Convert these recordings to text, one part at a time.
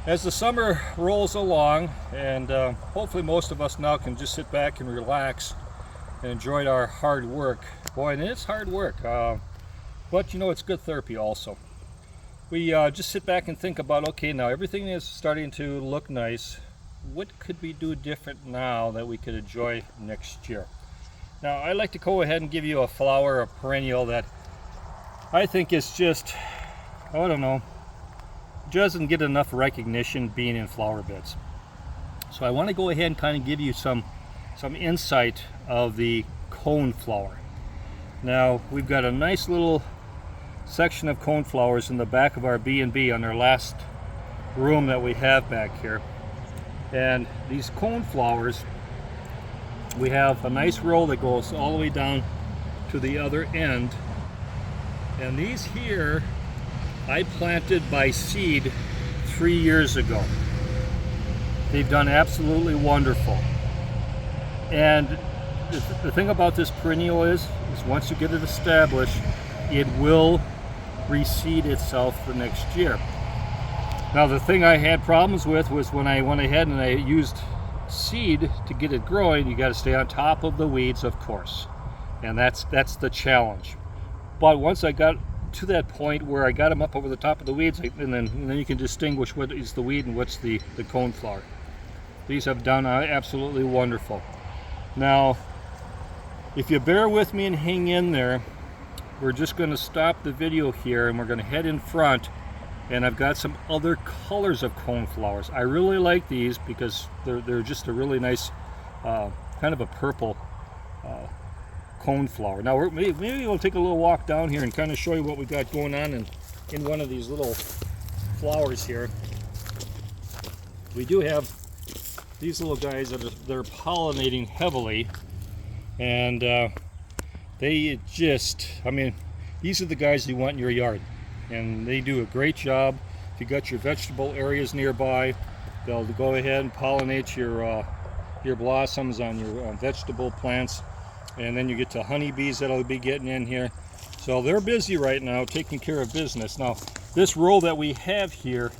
As the summer rolls along, and hopefully most of us now can just sit back and relax and enjoy our hard work. Boy, and it's hard work, but you know, it's good therapy also. We just sit back and think about, okay, now everything is starting to look nice. What could we do different now that we could enjoy next year? Now, I'd like to go ahead and give you a flower, a perennial that I think is just, I don't know, doesn't get enough recognition being in flower beds. So I want to go ahead and kind of give you some insight of the coneflower. Now, we've got a nice little section of coneflowers in the back of our B&B on our last room that we have back here. And these coneflowers, we have a nice row that goes all the way down to the other end. And these here I planted by seed 3 years ago. They've done absolutely wonderful. And the thing about this perennial is once you get it established, it will reseed itself the next year. Now, the thing I had problems with was when I went ahead and I used seed to get it growing, you got to stay on top of the weeds, of course. And that's the challenge. But once I got to that point where I got them up over the top of the weeds, and then you can distinguish what is the weed and what's the coneflower. These have done absolutely wonderful. Now, if you bear with me and hang in there, we're just going to stop the video here and we're going to head in front, and I've got some other colors of coneflowers. I really like these because they're just a really nice kind of a purple coneflower. Now maybe we'll take a little walk down here and kind of show you what we got going on in one of these little flowers here. We do have these little guys that are pollinating heavily, and they just, I mean, these are the guys you want in your yard, and they do a great job. If you got your vegetable areas nearby, they'll go ahead and pollinate your blossoms on your vegetable plants. And then you get to honeybees that'll be getting in here. So they're busy right now taking care of business. Now, this row that we have here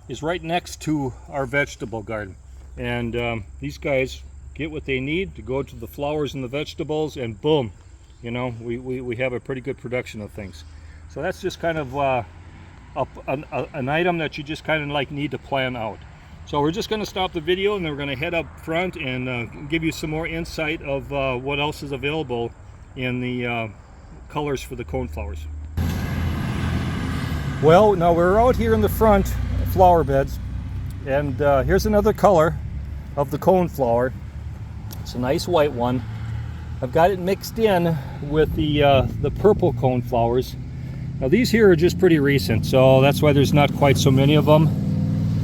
is right next to our vegetable garden. And these guys get what they need to go to the flowers and the vegetables, and boom, you know, we have a pretty good production of things. So that's just kind of an item that you just kind of like need to plan out. So we're just going to stop the video, and then we're going to head up front and give you some more insight of what else is available in the colors for the coneflowers. Well, now we're out here in the front flower beds, and here's another color of the coneflower. It's a nice white one. I've got it mixed in with the purple coneflowers. Now these here are just pretty recent, so that's why there's not quite so many of them.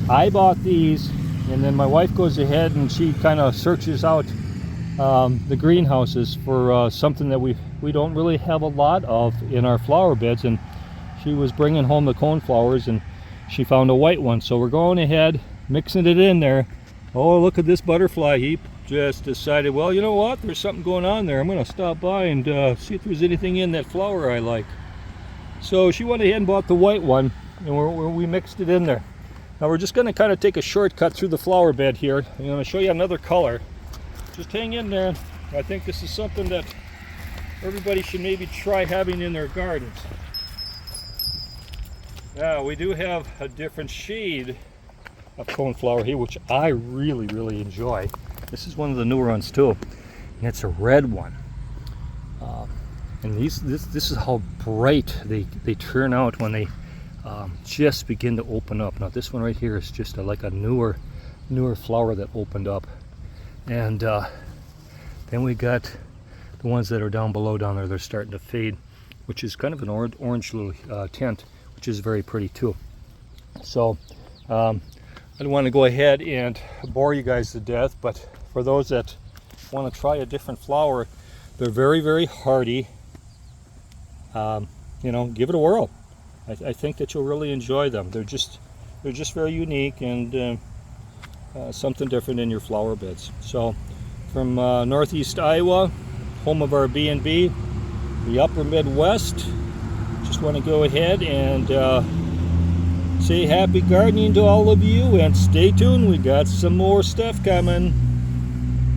I bought these, and then my wife goes ahead and she kind of searches out the greenhouses for something that we don't really have a lot of in our flower beds, and she was bringing home the coneflowers and she found a white one. So we're going ahead, mixing it in there. Oh, look at this butterfly. He just decided, well, you know what, there's something going on there. I'm going to stop by and see if there's anything in that flower I like. So she went ahead and bought the white one, and we mixed it in there. Now we're just going to kind of take a shortcut through the flower bed here. I'm going to show you another color. Just hang in there. I think this is something that everybody should maybe try having in their gardens. Now we do have a different shade of coneflower here, which I really enjoy. This is one of the newer ones too, and it's a red one. And this is how bright they turn out when they just begin to open up. Now this one right here is just like a newer flower that opened up, and then we got the ones that are down below down there. They're starting to fade, which is kind of an orange little tint, which is very pretty too. So I don't want to go ahead and bore you guys to death, but for those that want to try a different flower, they're very hardy. You know, give it a whirl. I think that you'll really enjoy them. They're just very unique and something different in your flower beds. So from northeast Iowa, home of our B&B, the upper Midwest, just want to go ahead and say happy gardening to all of you, and stay tuned. We got some more stuff coming.